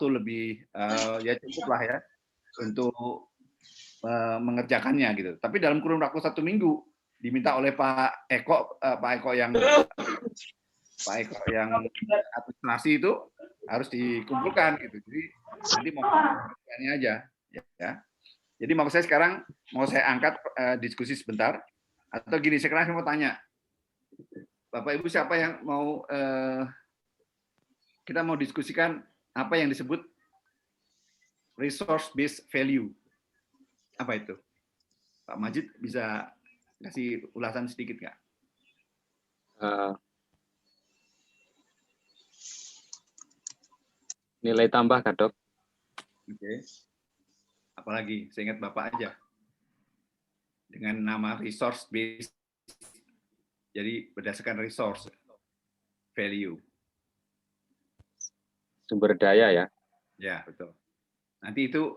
waktu lebih ya cukup lah ya untuk mengerjakannya gitu. Tapi dalam kurun waktu 1 minggu diminta oleh Pak Eko yang administrasi itu harus dikumpulkan gitu. Jadi nanti mau ini aja ya. Jadi mau saya angkat diskusi sebentar atau gini, sekarang saya mau tanya Bapak Ibu, siapa yang mau kita mau diskusikan apa yang disebut resource based value. Apa itu? Pak Majid bisa kasih ulasan sedikit nggak? Nilai tambah, Kak Dok. Oke. Apalagi, saya ingat Bapak aja. Dengan nama resource based. Jadi berdasarkan resource value. Sumber daya ya. Ya, betul. Nanti itu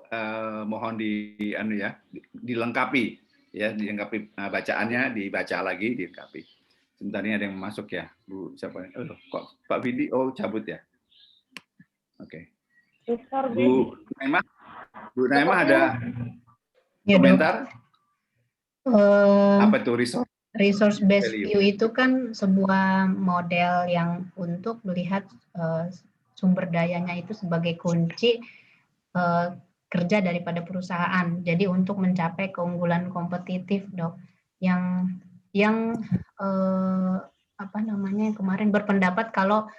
mohon dilengkapi ya, dilengkapi bacaannya, dibaca lagi, dilengkapi. Sebentar ini ada yang masuk ya, Bu siapa? Kok Pak Vidi cabut ya? Oke. Bu Naimah ada komentar? Apa itu resource based view itu kan sebuah model yang untuk melihat sumber dayanya itu sebagai kunci kerja daripada perusahaan. Jadi untuk mencapai keunggulan kompetitif, Dok, yang yang kemarin berpendapat kalau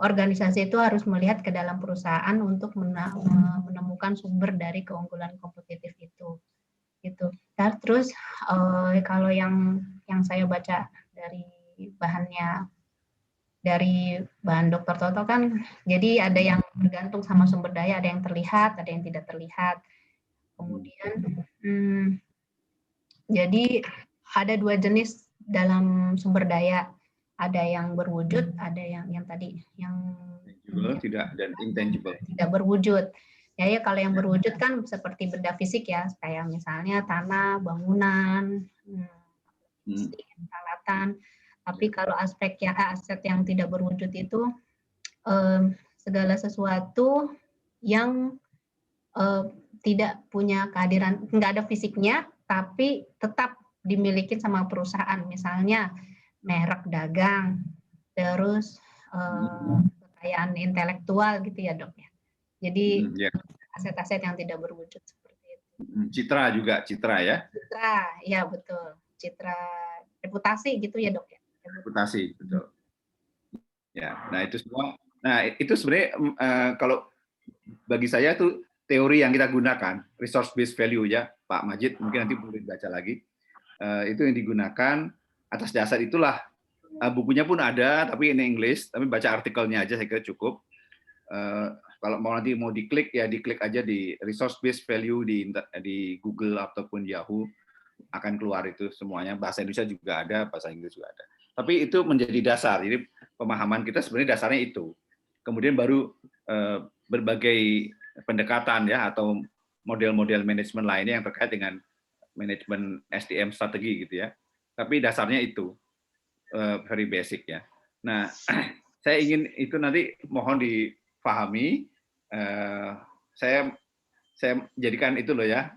organisasi itu harus melihat ke dalam perusahaan untuk menemukan sumber dari keunggulan kompetitif itu. Gitu. Terus kalau yang saya baca dari bahan Dr. Toto kan, jadi ada yang bergantung sama sumber daya, ada yang terlihat, ada yang tidak terlihat. Kemudian, jadi ada 2 jenis dalam sumber daya, ada yang berwujud, ada yang tadi yang tidak dan intangible. Tidak berwujud. Ya, kalau yang berwujud kan seperti benda fisik ya, kayak misalnya tanah, bangunan, peralatan. Tapi kalau aset yang tidak berwujud itu segala sesuatu yang tidak punya kehadiran, nggak ada fisiknya, tapi tetap dimiliki sama perusahaan. Misalnya merek dagang, terus kekayaan intelektual gitu ya, Dok ya. Jadi aset-aset yang tidak berwujud seperti itu. Citra ya? Citra, ya betul. Citra, reputasi gitu ya, Dok ya. Reputasi, betul. Ya, nah itu semua. Nah itu sebenarnya kalau bagi saya itu teori yang kita gunakan, resource based value ya, Pak Majid mungkin nanti boleh baca lagi. Itu yang digunakan atas dasar itulah bukunya pun ada, tapi ini English, tapi baca artikelnya aja saya kira cukup. Kalau nanti mau diklik ya diklik aja di resource based value di Google ataupun Yahoo, akan keluar itu semuanya. Bahasa Indonesia juga ada, bahasa Inggris juga ada. Tapi itu menjadi dasar. Jadi pemahaman kita sebenarnya dasarnya itu. Kemudian baru berbagai pendekatan ya atau model-model manajemen lainnya yang terkait dengan manajemen SDM strategi gitu ya. Tapi dasarnya itu very basic ya. Nah, saya ingin itu nanti mohon dipahami. Saya jadikan itu loh ya,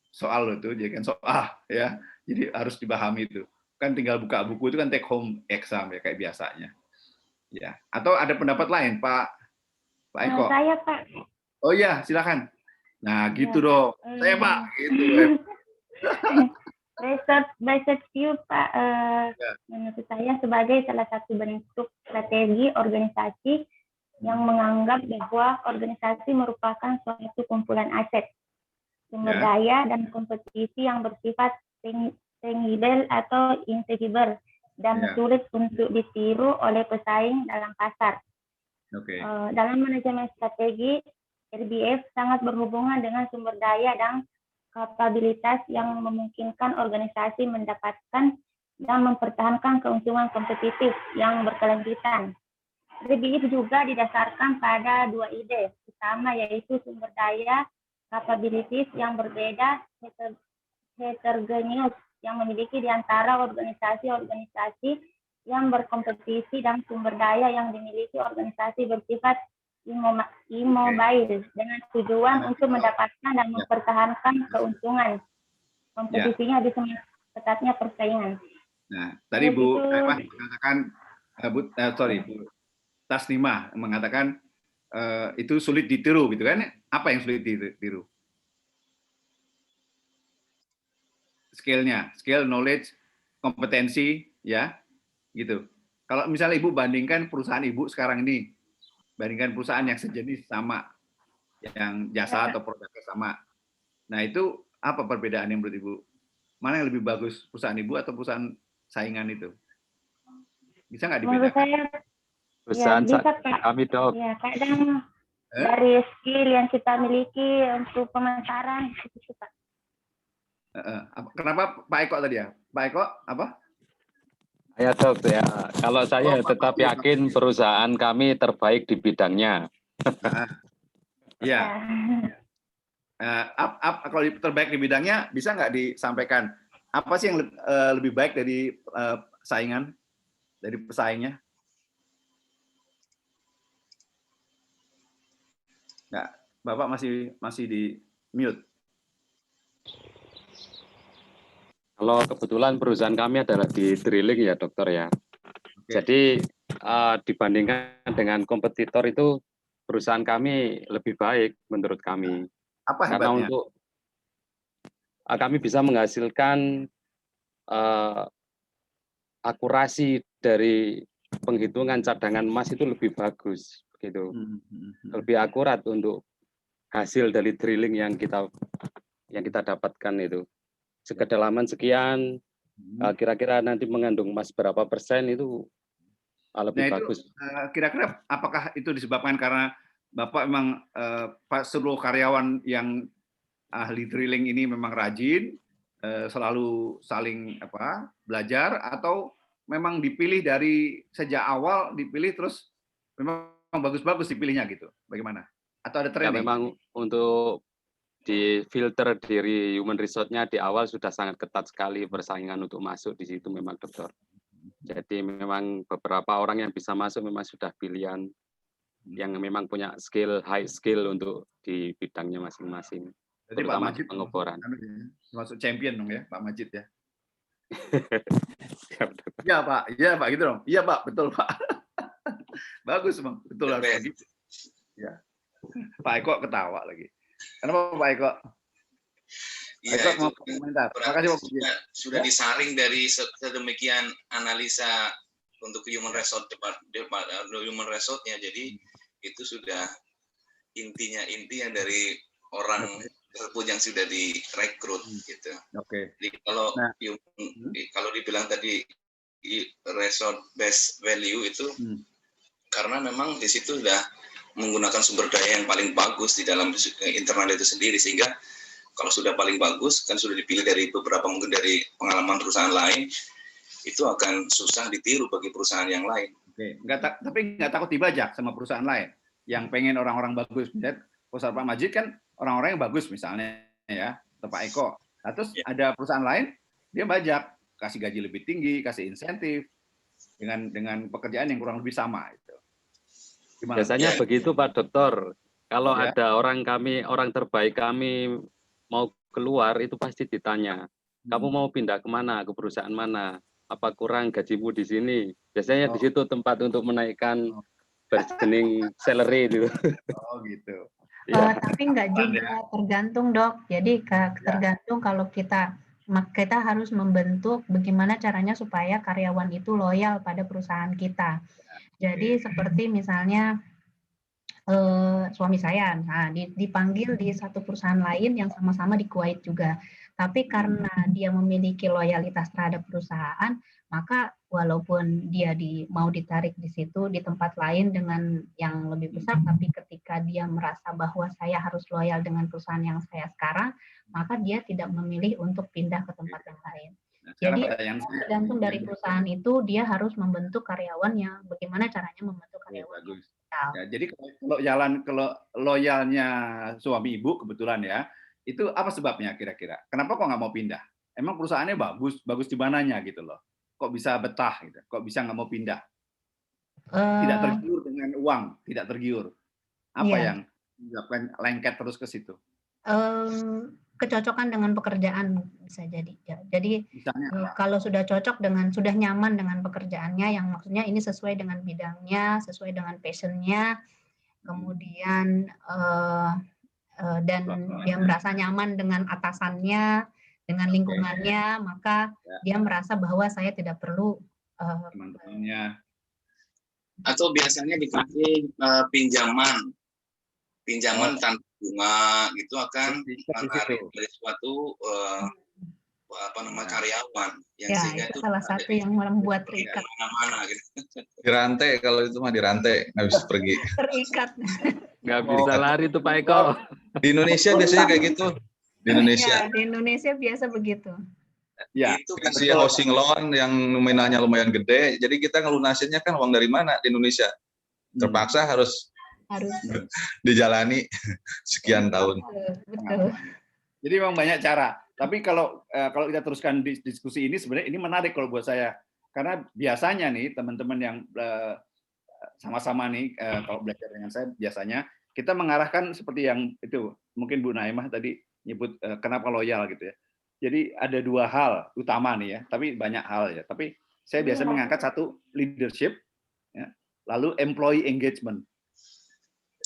soal loh itu, jadikan soal ya. Jadi harus dipahami itu. Kan tinggal buka buku itu kan take home exam ya kayak biasanya. Ya. Atau ada pendapat lain, Pak Eko? Saya, Pak. Oh iya, silakan. Nah, gitu dong. Saya, Pak, gitu. Research based view, Pak, menurut saya sebagai salah satu bentuk strategi organisasi yang menganggap bahwa organisasi merupakan suatu kumpulan aset, sumber daya, dan kompetisi yang bersifat tangible atau intangible dan sulit untuk ditiru oleh pesaing dalam pasar. Dalam manajemen strategi, RBF sangat berhubungan dengan sumber daya dan kapabilitas yang memungkinkan organisasi mendapatkan dan mempertahankan keuntungan kompetitif yang berkelanjutan. RBF juga didasarkan pada 2 ide utama, yaitu sumber daya capabilities yang berbeda heterogeneous yang memiliki di antara organisasi-organisasi yang berkompetisi dan sumber daya yang dimiliki organisasi bersifat Immobile dengan tujuan untuk mendapatkan dan mempertahankan keuntungan. Kompetisinya bisa ketatnya persaingan. Nah, tadi Bu Itu- mengatakan, Bu Tasnimah mengatakan itu sulit ditiru, gitu kan? Apa yang sulit ditiru? Skill-nya, skill, knowledge, kompetensi, ya, gitu. Kalau misalnya Ibu bandingkan perusahaan Ibu sekarang ini, bandingkan perusahaan yang sejenis sama, yang jasa atau produknya sama. Nah, itu apa perbedaan yang menurut Ibu? Mana yang lebih bagus, perusahaan Ibu atau perusahaan saingan itu? Bisa nggak Menurut dibedakan? saya, Perusahaan bisa, Pak. kami, Dok. Ya, kadang dari skill yang kita miliki untuk pemasaran, itu Pak. Kenapa Pak Eko tadi ya? Pak Eko apa? Ya, Dok. Ya, kalau saya Pak tetap Majid. yakin perusahaan kami terbaik di bidangnya. Ya. Kalau terbaik di bidangnya, bisa nggak disampaikan apa sih yang lebih baik dari saingan, dari pesaingnya? Nggak, Bapak masih di mute. Kalau kebetulan perusahaan kami adalah di drilling ya, Dokter ya. Oke. Jadi dibandingkan dengan kompetitor itu perusahaan kami lebih baik menurut kami. Apa Karena hebatnya? untuk kami bisa menghasilkan akurasi dari penghitungan cadangan emas itu lebih bagus, gitu. Lebih akurat untuk hasil dari drilling yang kita dapatkan itu. Sekedalaman sekian, kira-kira nanti mengandung emas berapa persen itu lebih bagus. Kira-kira apakah itu disebabkan karena Bapak memang seluruh karyawan yang ahli drilling ini memang rajin, selalu saling belajar, atau memang dipilih dari sejak awal, dipilih terus memang bagus-bagus dipilihnya gitu? Bagaimana? Atau ada Ya training? memang untuk di filter dari human resource-nya di awal sudah sangat ketat sekali persaingan untuk masuk di situ memang, Dokter. Jadi memang beberapa orang yang bisa masuk memang sudah pilihan yang memang punya high skill untuk di bidangnya masing-masing. Jadi Pak Terutama Majid pengoboran. masuk champion dong ya, Pak Majid ya? Siap, Dokter. Iya Pak gitu dong. Iya Pak, betul Pak. Bagus Bang, betul harus begitu. Ya. Pak Eko ketawa lagi. Kenapa Pak Eko? Iya, Eko itu mau komentar. Terima kasih Pak. Sudah disaring dari sedemikian analisa untuk human resource-nya. Jadi itu sudah inti yang dari orang tersebut yang sudah direkrut gitu. Oke. Jadi kalau dibilang tadi resource based value itu karena memang di situ sudah menggunakan sumber daya yang paling bagus di dalam internal itu sendiri, sehingga kalau sudah paling bagus kan sudah dipilih dari beberapa mungkin dari pengalaman perusahaan lain, itu akan susah ditiru bagi perusahaan yang lain. Oke, tapi nggak takut dibajak sama perusahaan lain yang pengen orang-orang bagus. Misalnya perusahaan Pak Majid kan orang-orang yang bagus misalnya ya, atau Pak Eko. Nah, terus ada perusahaan lain dia bajak, kasih gaji lebih tinggi, kasih insentif dengan pekerjaan yang kurang lebih sama itu. Gimana? Biasanya begitu Pak Dokter. Kalau ada orang terbaik kami mau keluar itu pasti ditanya, kamu mau pindah kemana, ke perusahaan mana? Apa kurang gajimu di sini? Biasanya di situ tempat untuk menaikkan bargaining salary itu. Oh gitu. Tapi nggak juga tergantung Dok. Jadi tergantung kalau kita harus membentuk bagaimana caranya supaya karyawan itu loyal pada perusahaan kita. Jadi seperti misalnya suami saya, dipanggil di satu perusahaan lain yang sama-sama di Kuwait juga. Tapi karena dia memiliki loyalitas terhadap perusahaan, maka walaupun dia mau ditarik di situ di tempat lain dengan yang lebih besar, tapi ketika dia merasa bahwa saya harus loyal dengan perusahaan yang saya sekarang, maka dia tidak memilih untuk pindah ke tempat yang lain. Jadi tergantung dari perusahaan itu, dia harus membentuk karyawannya. Bagaimana caranya membentuk karyawan? Bagus. Ya, jadi kalau loyalnya suami ibu kebetulan ya, itu apa sebabnya kira-kira? Kenapa kok nggak mau pindah? Emang perusahaannya bagus di mananya gitu loh? Kok bisa betah gitu? Kok bisa nggak mau pindah? Tidak tergiur dengan uang, tidak tergiur. Apa Iya. yang menyebabkan lengket terus ke situ? Kecocokan dengan pekerjaan bisa jadi. Ya. Jadi Misalnya, kalau sudah cocok sudah nyaman dengan pekerjaannya, yang maksudnya ini sesuai dengan bidangnya, sesuai dengan passion-nya, kemudian dan dia merasa nyaman dengan atasannya, dengan lingkungannya, maka dia merasa bahwa saya tidak perlu teman-temannya. Atau biasanya dikasih pinjaman tanpa bunga gitu akan menarik dari suatu karyawan yang ya, sehingga itu salah satu yang membuat terikat. Mana gitu. Dirantai, kalau itu mah dirantai, nggak bisa pergi. Terikat. Nggak bisa lari tuh Pak Eko. Di Indonesia biasanya kayak gitu. Di Indonesia. Ya, di Indonesia biasa begitu. Ya, itu kasih housing loan yang nominalnya lumayan gede, jadi kita ngelunasinnya kan uang dari mana di Indonesia? Terpaksa harus dijalani sekian tahun. Betul. Jadi memang banyak cara. Tapi kalau kita teruskan diskusi ini, sebenarnya ini menarik kalau buat saya. Karena biasanya nih teman-teman yang sama-sama nih kalau belajar dengan saya, biasanya kita mengarahkan seperti yang itu. Mungkin Bu Naimah tadi nyebut kenapa loyal gitu ya. Jadi ada dua hal utama nih ya, tapi banyak hal ya. Tapi saya biasa mengangkat satu leadership, ya, lalu employee engagement.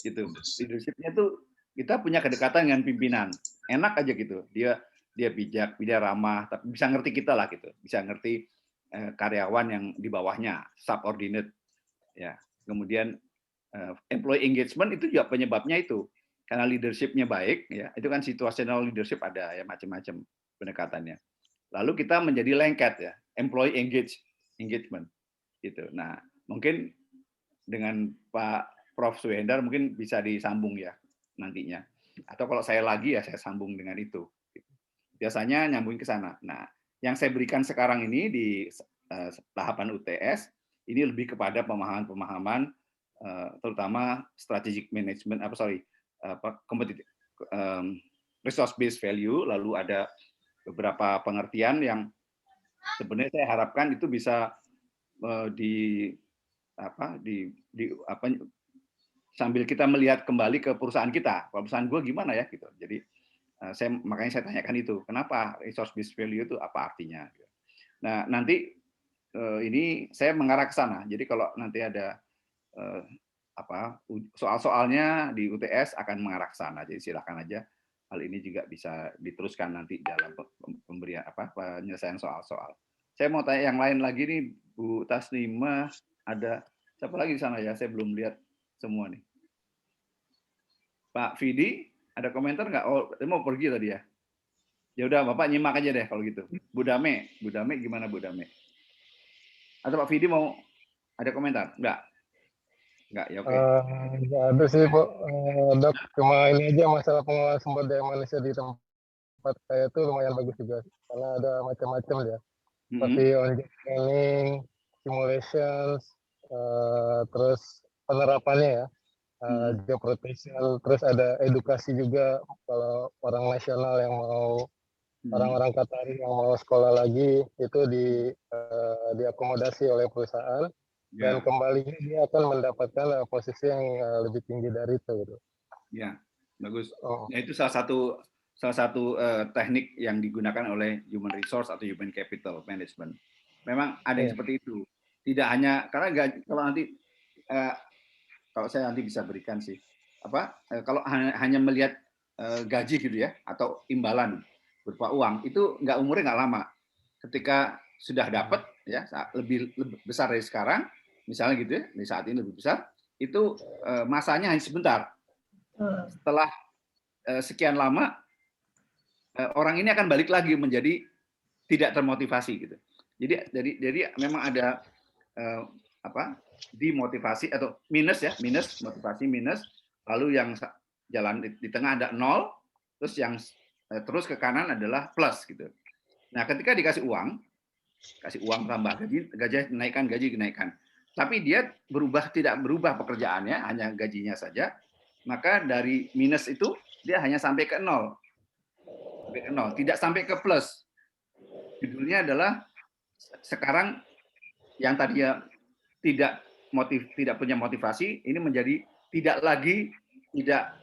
Gitu. Leadership-nya tuh kita punya kedekatan dengan pimpinan, enak aja gitu. Dia bijak, dia ramah, tapi bisa ngerti kita lah gitu. Bisa ngerti karyawan yang di bawahnya, subordinate. Ya. Kemudian employee engagement itu juga penyebabnya itu. Karena leadership-nya baik, ya, itu kan situational leadership ada ya macam-macam pendekatannya. Lalu kita menjadi lengket ya, employee engagement gitu. Nah, mungkin dengan Pak Prof. Suhendar mungkin bisa disambung ya nantinya. Atau kalau saya lagi ya saya sambung dengan itu. Biasanya nyambung ke sana. Nah, yang saya berikan sekarang ini di tahapan UTS ini lebih kepada pemahaman-pemahaman terutama strategic management resource based value, lalu ada beberapa pengertian yang sebenarnya saya harapkan itu bisa sambil kita melihat kembali ke perusahaan kita, perusahaan gue gimana ya gitu. Jadi makanya saya tanyakan itu, kenapa resource based value itu apa artinya? Nah nanti ini saya mengarah ke sana. Jadi kalau nanti ada soal-soalnya di UTS akan mengarah ke sana. Jadi silakan aja. Hal ini juga bisa diteruskan nanti dalam pemberian penyelesaian soal-soal. Saya mau tanya yang lain lagi nih, Bu Taslimah, ada siapa lagi di sana ya? Saya belum lihat semua nih. Pak Vidi, ada komentar nggak? Oh, dia mau pergi tadi ya? Ya udah, Bapak nyimak aja deh kalau gitu. Bu Dame gimana Bu Dame? Atau Pak Vidi mau ada komentar? Enggak, ya oke. Nggak ada sih, Pak. Dok, cuma ini aja masalah pengelolaan sumber daya manusia di tempat saya itu lumayan bagus juga. Karena ada macam-macam ya. Seperti on-job training, simulations, terus penerapannya ya. Job rotation, terus ada edukasi juga kalau orang nasional yang mau orang-orang Qatari yang mau sekolah lagi itu diakomodasi oleh perusahaan dan kembali dia akan mendapatkan posisi yang lebih tinggi dari itu. Gitu. Ya, bagus. Ya, itu salah satu teknik yang digunakan oleh human resource atau human capital management. Memang ada yang seperti itu. Tidak hanya karena kalau nanti kalau saya nanti bisa berikan sih kalau hanya melihat gaji gitu ya atau imbalan berupa uang itu umurnya nggak lama. Ketika sudah dapat ya lebih besar dari sekarang misalnya gitu ya di saat ini lebih besar itu masanya hanya sebentar. Setelah sekian lama orang ini akan balik lagi menjadi tidak termotivasi gitu. Jadi memang ada dimotivasi atau minus motivasi minus, lalu yang jalan di tengah ada 0, terus yang terus ke kanan adalah plus gitu. Nah, ketika dikasih uang tambah gaji naikkan. Tapi dia tidak berubah pekerjaannya, hanya gajinya saja, maka dari minus itu dia hanya sampai ke 0. Tidak sampai ke plus. Judulnya adalah sekarang yang tadinya tidak punya motivasi, ini menjadi tidak lagi tidak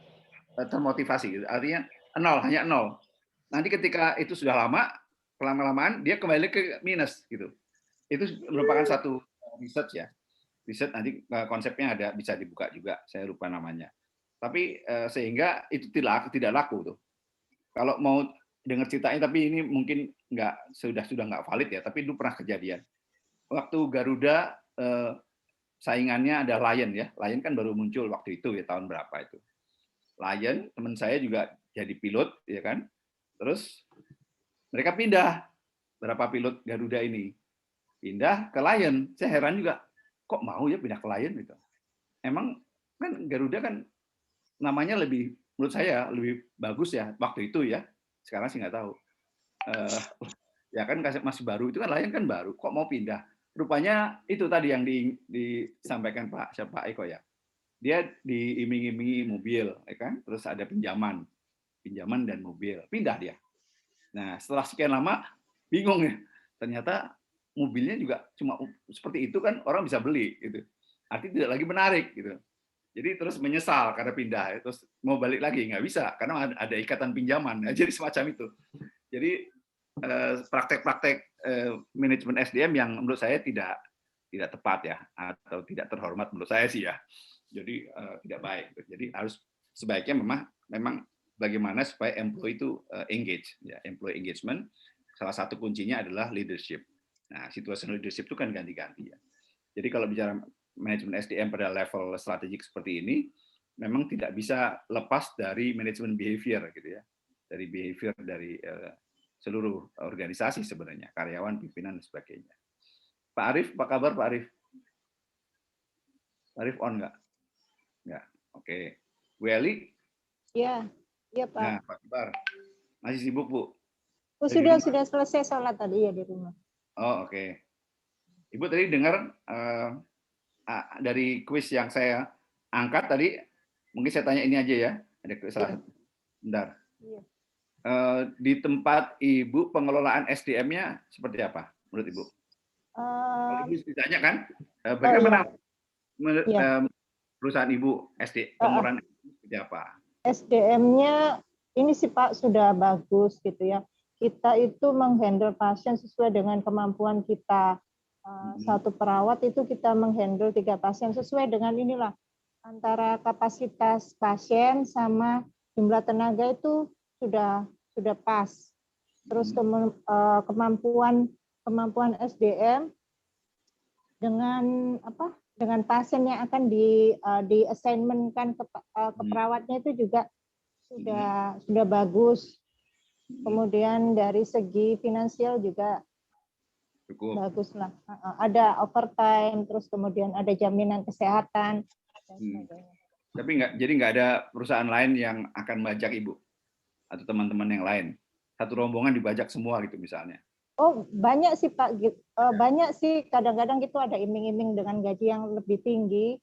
termotivasi. Gitu. Artinya hanya nol. Nanti ketika itu sudah lama, lama-lamaan dia kembali ke minus gitu. Itu merupakan satu research ya. Riset nanti konsepnya ada, bisa dibuka juga. Saya lupa namanya. Tapi sehingga itu tidak laku tuh. Kalau mau dengar ceritanya, tapi ini mungkin sudah nggak valid ya. Tapi itu pernah kejadian. Waktu Garuda saingannya ada Lion ya. Lion kan baru muncul waktu itu ya, tahun berapa itu. Lion, teman saya juga jadi pilot ya kan. Terus mereka pindah, berapa pilot Garuda ini pindah ke Lion. Saya heran juga, kok mau ya pindah ke Lion gitu. Emang kan Garuda kan namanya menurut saya lebih bagus ya waktu itu ya. Sekarang sih nggak tahu. Ya kan masih baru, itu kan Lion kan baru, kok mau pindah? Rupanya itu tadi yang disampaikan Pak Eko ya. Dia diiming-imingi mobil, ya kan? Terus ada pinjaman dan mobil, pindah dia. Nah, setelah sekian lama bingung ya. Ternyata mobilnya juga cuma seperti itu kan orang bisa beli gitu. Artinya tidak lagi menarik gitu. Jadi terus menyesal karena pindah, terus mau balik lagi nggak bisa karena ada ikatan pinjaman. Nah, jadi semacam itu. Jadi praktek-praktek manajemen SDM yang menurut saya tidak tepat ya, atau tidak terhormat menurut saya sih ya. Jadi tidak baik. Jadi harus sebaiknya memang bagaimana supaya employee itu engage ya, employee engagement. Salah satu kuncinya adalah leadership. Nah, situational leadership itu kan ganti-ganti ya. Jadi kalau bicara manajemen SDM pada level strategik seperti ini, memang tidak bisa lepas dari manajemen behavior gitu ya, dari behavior dari seluruh organisasi sebenarnya, karyawan, pimpinan dan sebagainya. Pak Arief, apa kabar Pak Arief? Pak Arief on nggak? Nggak. Oke. Bu Eli? Iya, Pak. Nah, Pak Kabar. Masih sibuk, Bu? Oh, sudah selesai sholat tadi ya di rumah. Oh, oke. Ibu tadi dengar dari kuis yang saya angkat tadi, mungkin saya tanya ini aja ya. Ada kesalahan. Bentar. Iya. Di tempat Ibu pengelolaan SDM-nya seperti apa menurut Ibu? Kalau Ibu ditanya kan, bagaimana perusahaan Ibu pengelolaan seperti apa? SDM-nya ini sih Pak sudah bagus gitu ya. Kita itu menghandle pasien sesuai dengan kemampuan kita. Satu perawat itu kita menghandle 3 pasien sesuai dengan inilah antara kapasitas pasien sama jumlah tenaga itu sudah pas. Terus kemampuan SDM dengan pasien yang akan di assignment-kan ke perawatnya itu juga sudah bagus. Kemudian dari segi finansial juga cukup bagus lah. Ada overtime, terus kemudian ada jaminan kesehatan. Tapi jadi nggak ada perusahaan lain yang akan bajak Ibu atau teman-teman yang lain? Satu rombongan dibajak semua gitu misalnya? Oh banyak sih Pak, banyak sih kadang-kadang gitu ada iming-iming dengan gaji yang lebih tinggi.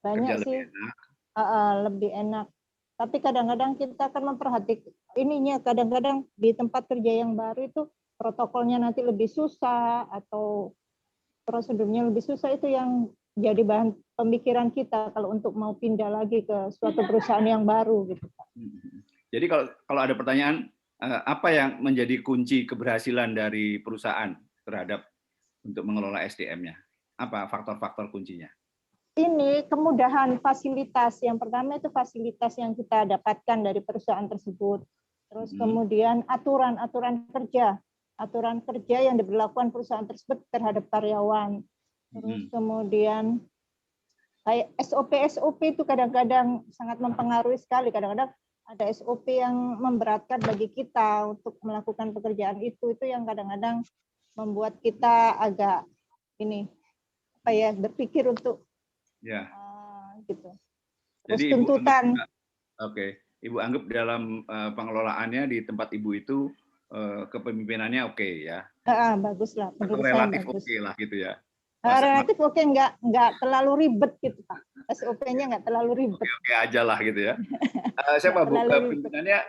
Banyak sih, lebih enak. Tapi kadang-kadang kita akan memperhatikan ininya, kadang-kadang di tempat kerja yang baru itu protokolnya nanti lebih susah atau prosedurnya lebih susah, itu yang jadi bahan pemikiran kita kalau untuk mau pindah lagi ke suatu perusahaan yang baru gitu Pak. Jadi kalau ada pertanyaan, apa yang menjadi kunci keberhasilan dari perusahaan terhadap untuk mengelola SDM-nya? Apa faktor-faktor kuncinya? Ini kemudahan fasilitas. Yang pertama itu fasilitas yang kita dapatkan dari perusahaan tersebut. Terus kemudian aturan kerja yang diberlakukan perusahaan tersebut terhadap karyawan. Terus kemudian kayak SOP itu kadang-kadang sangat mempengaruhi sekali. Kadang-kadang ada SOP yang memberatkan bagi kita untuk melakukan pekerjaan itu yang kadang-kadang membuat kita agak berpikir untuk gitu. Terus jadi tuntutan. Ibu anggap dalam pengelolaannya di tempat Ibu itu kepemimpinannya oke ya? Bagus lah. Relatif oke lah gitu ya? Relatif oke, nggak terlalu ribet gitu Pak. SOP-nya nggak terlalu ribet. Oke aja lah gitu ya. Siapa Bu pimpinannya?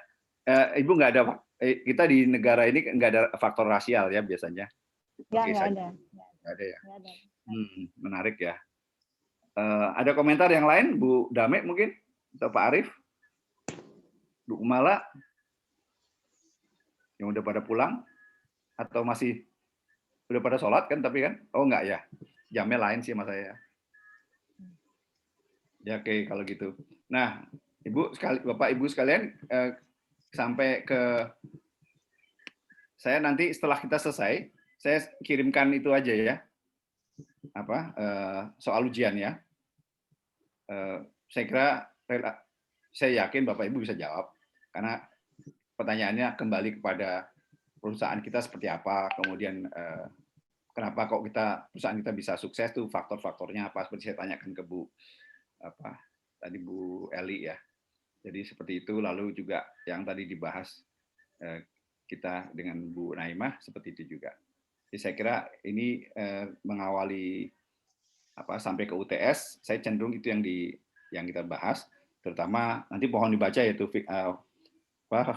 Ibu nggak ada, kita di negara ini nggak ada faktor rasial ya biasanya? Nggak ada. Nggak ada ya? Menarik ya. Ada komentar yang lain, Bu Dame mungkin, atau Pak Arief, Bu Umala, yang udah pada pulang, atau masih udah pada sholat kan? Tapi kan, oh enggak ya, jamnya lain sih sama saya. Ya oke kalau gitu. Nah, Bapak Ibu sekalian, sampai ke saya nanti setelah kita selesai, saya kirimkan itu aja ya, soal ujian ya. Saya kira saya yakin Bapak Ibu bisa jawab karena pertanyaannya kembali kepada perusahaan kita seperti apa, kemudian kenapa kok perusahaan kita bisa sukses tuh faktor-faktornya apa, seperti saya tanyakan ke Bu Eli ya. Jadi seperti itu, lalu juga yang tadi dibahas kita dengan Bu Naimah seperti itu juga. Jadi saya kira ini mengawali sampai ke UTS, saya cenderung itu yang kita bahas, terutama nanti mohon dibaca yaitu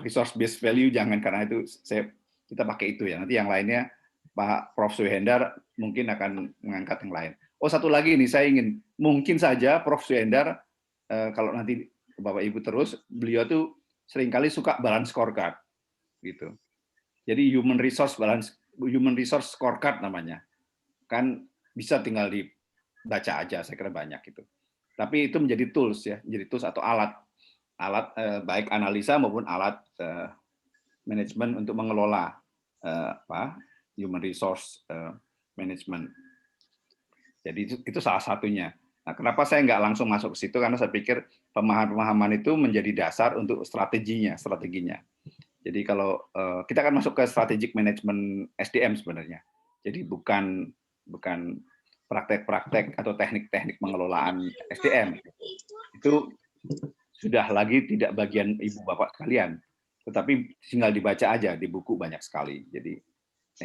resource based value, jangan karena itu kita pakai itu ya. Nanti yang lainnya Pak Prof. Suhendar mungkin akan mengangkat yang lain. Oh satu lagi nih, saya ingin mungkin saja Prof. Suhendar kalau nanti Bapak Ibu terus, beliau tuh seringkali suka balance scorecard gitu. Jadi human resource scorecard namanya. Kan bisa tinggal dibaca aja, saya kira banyak itu. Tapi itu menjadi tools ya, menjadi tools atau alat baik analisa maupun alat manajemen untuk mengelola human resource management. Jadi itu salah satunya. Nah, kenapa saya nggak langsung masuk ke situ? Karena saya pikir pemahaman itu menjadi dasar untuk strateginya. Jadi kalau kita akan masuk ke strategic management SDM sebenarnya. Jadi bukan praktek-praktek atau teknik-teknik pengelolaan SDM. Itu sudah lagi tidak bagian ibu bapak sekalian. Tetapi tinggal dibaca aja di buku banyak sekali. Jadi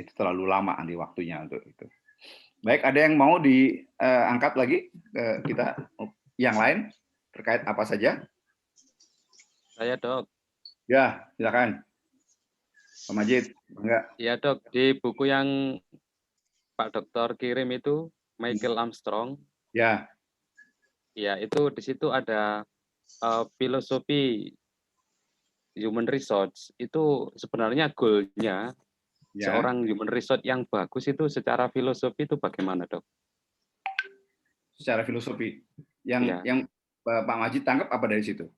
itu terlalu lama nanti waktunya untuk itu. Baik, ada yang mau diangkat lagi kita yang lain terkait apa saja? Saya Dok. Ya, silakan. Pak Majid, enggak? Ya Dok, di buku yang Pak Dokter kirim itu Michael Armstrong. Ya. Ya, itu di situ ada filosofi human resource. Itu sebenarnya goal-nya seorang human resource yang bagus itu secara filosofi itu bagaimana, Dok? Secara filosofi. Yang Pak Majid tangkap apa dari situ?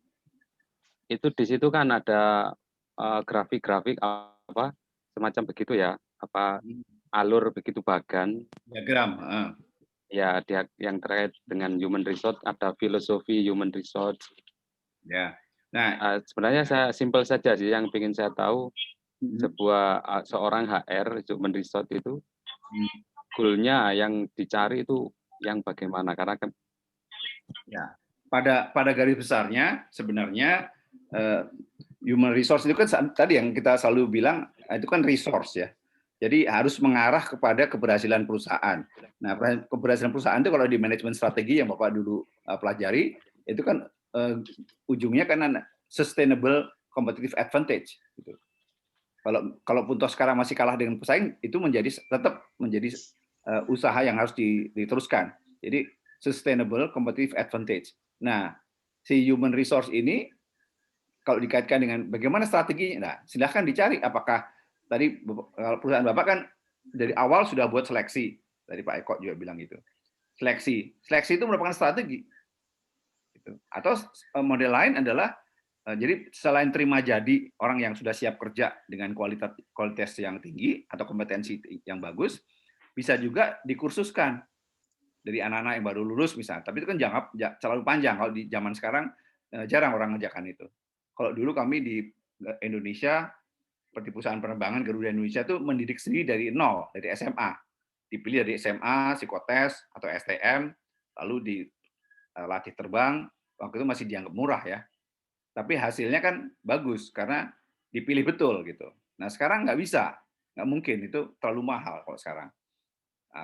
Itu di situ kan ada grafik-grafik semacam begitu ya, alur begitu bagan. Diagram. Ya, yang terkait dengan human resource ada filosofi human resource. Ya. Nah, sebenarnya saya simpel saja sih yang ingin saya tahu seorang HR human resource itu goal-nya yang dicari itu yang bagaimana? Karena kan ya pada garis besarnya sebenarnya human resource itu kan tadi yang kita selalu bilang itu kan resource ya. Jadi harus mengarah kepada keberhasilan perusahaan. Nah, keberhasilan perusahaan itu kalau di manajemen strategi yang Bapak dulu pelajari itu kan ujungnya kan sustainable competitive advantage gitu. Kalau toh sekarang masih kalah dengan pesaing, itu tetap menjadi usaha yang harus diteruskan. Jadi sustainable competitive advantage. Nah, si human resource ini kalau dikaitkan dengan bagaimana strateginya, nah silahkan dicari apakah tadi perusahaan Bapak kan dari awal sudah buat seleksi, tadi Pak Eko juga bilang gitu. Seleksi itu merupakan strategi. Atau model lain adalah jadi selain terima jadi orang yang sudah siap kerja dengan kualitas yang tinggi atau kompetensi yang bagus, bisa juga dikursuskan dari anak-anak yang baru lulus misalnya. Tapi itu kan terlalu panjang. Kalau di zaman sekarang jarang orang ngerjakan itu. Kalau dulu kami di Indonesia, seperti perusahaan penerbangan Garuda Indonesia itu mendidik sendiri dari nol, dari SMA. Dipilih dari SMA, psikotes, atau STM, lalu dilatih terbang. Waktu itu masih dianggap murah ya. Tapi hasilnya kan bagus karena dipilih betul gitu. Nah sekarang nggak bisa, nggak mungkin, itu terlalu mahal kalau sekarang.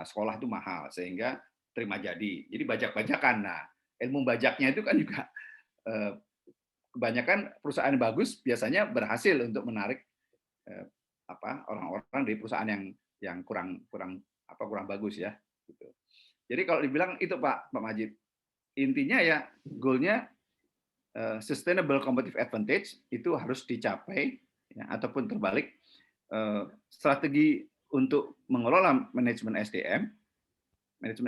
Sekolah itu mahal sehingga terima jadi. Jadi bajak-bajakan. Nah ilmu bajaknya itu kan juga kebanyakan perusahaan bagus biasanya berhasil untuk menarik orang-orang dari perusahaan yang kurang bagus ya. Gitu. Jadi kalau dibilang itu Pak Majid, intinya ya goalnya sustainable competitive advantage itu harus dicapai, ya, ataupun terbalik, strategi untuk mengelola manajemen SDM itu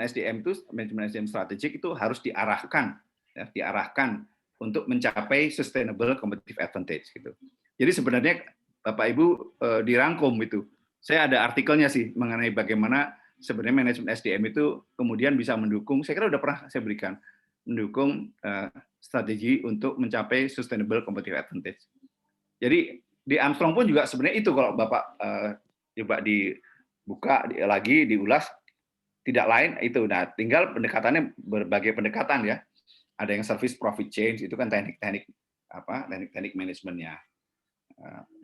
manajemen SDM strategik itu harus diarahkan, ya, diarahkan untuk mencapai sustainable competitive advantage gitu. Jadi sebenarnya Bapak Ibu dirangkum itu. Saya ada artikelnya sih mengenai bagaimana sebenarnya manajemen SDM itu kemudian bisa mendukung. Saya kira udah pernah saya berikan, mendukung strategi untuk mencapai sustainable competitive advantage. Jadi di Armstrong pun juga sebenarnya itu, kalau Bapak coba dibuka lagi, diulas, tidak lain itu. Nah, tinggal pendekatannya berbagai pendekatan ya. Ada yang service profit change, itu kan teknik-teknik manajemennya.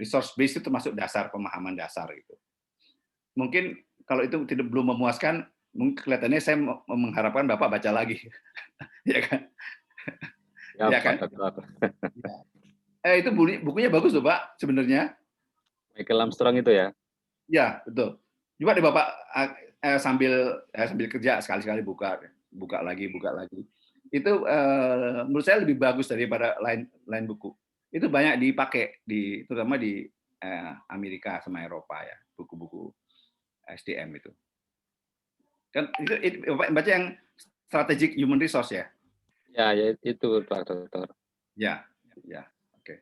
Resource base itu termasuk dasar pemahaman dasar gitu. Mungkin kalau itu belum memuaskan, mungkin kelihatannya saya mengharapkan Bapak baca lagi, ya kan? Ya kan? Itu bukunya bagus loh Pak, sebenarnya. Michael Armstrong itu ya? Ya, betul. Coba deh Bapak sambil kerja sekali-sekali buka lagi. Itu menurut saya lebih bagus daripada lain buku. Itu banyak dipakai terutama di Amerika sama Eropa ya, buku-buku SDM itu. Kan itu Bapak baca yang strategic human resource ya? Ya itu Pak Dokter. Ya, oke.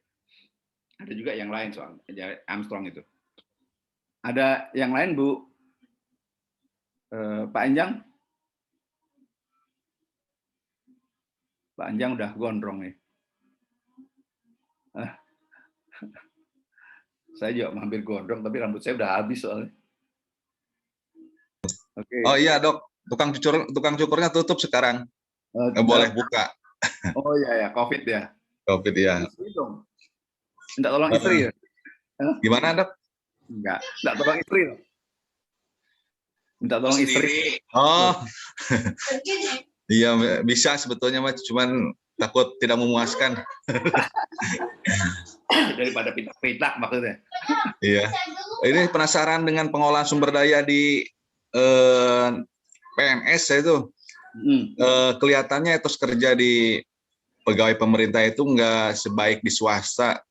Ada juga yang lain soal Armstrong itu. Ada yang lain Bu? Pak Anjang? Pak Anjang udah gondrong nih. Saya juga hampir gondrong, tapi rambut saya udah habis soalnya. Okay. Oh iya Dok, tukang cukurnya tutup sekarang. Nggak boleh buka. Oh iya ya, COVID ya. COVID ya. Minta tolong istri ya? Gimana Dok? Enggak tolong istri. Minta tolong istri. Oh. Iya bisa sebetulnya Mas, cuman takut tidak memuaskan. Daripada pitak maksudnya. Iya. Ini penasaran dengan pengolahan sumber daya di PNS itu. Kelihatannya etos kerja di pegawai pemerintah itu nggak sebaik di swasta.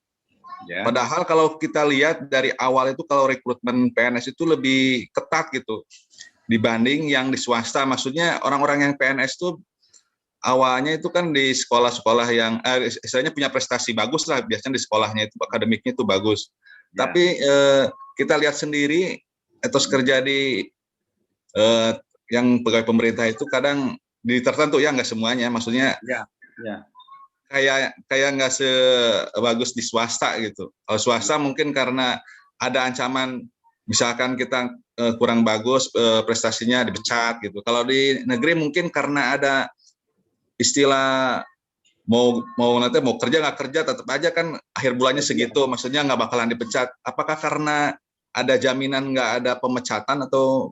Yeah. Padahal kalau kita lihat dari awal itu kalau rekrutmen PNS itu lebih ketat gitu dibanding yang di swasta. Maksudnya orang-orang yang PNS itu awalnya itu kan di sekolah-sekolah yang istilahnya punya prestasi bagus lah, biasanya di sekolahnya itu akademiknya itu bagus. Yeah. Tapi kita lihat sendiri etos kerja di yang pegawai pemerintah itu kadang di tertentu ya, nggak semuanya, maksudnya kayak nggak sebagus di swasta gitu. Kalau swasta mungkin karena ada ancaman misalkan kita kurang bagus prestasinya dipecat gitu. Kalau di negeri mungkin karena ada istilah mau kerja nggak kerja tetap aja kan akhir bulannya segitu, maksudnya nggak bakalan dipecat. Apakah karena ada jaminan nggak ada pemecatan atau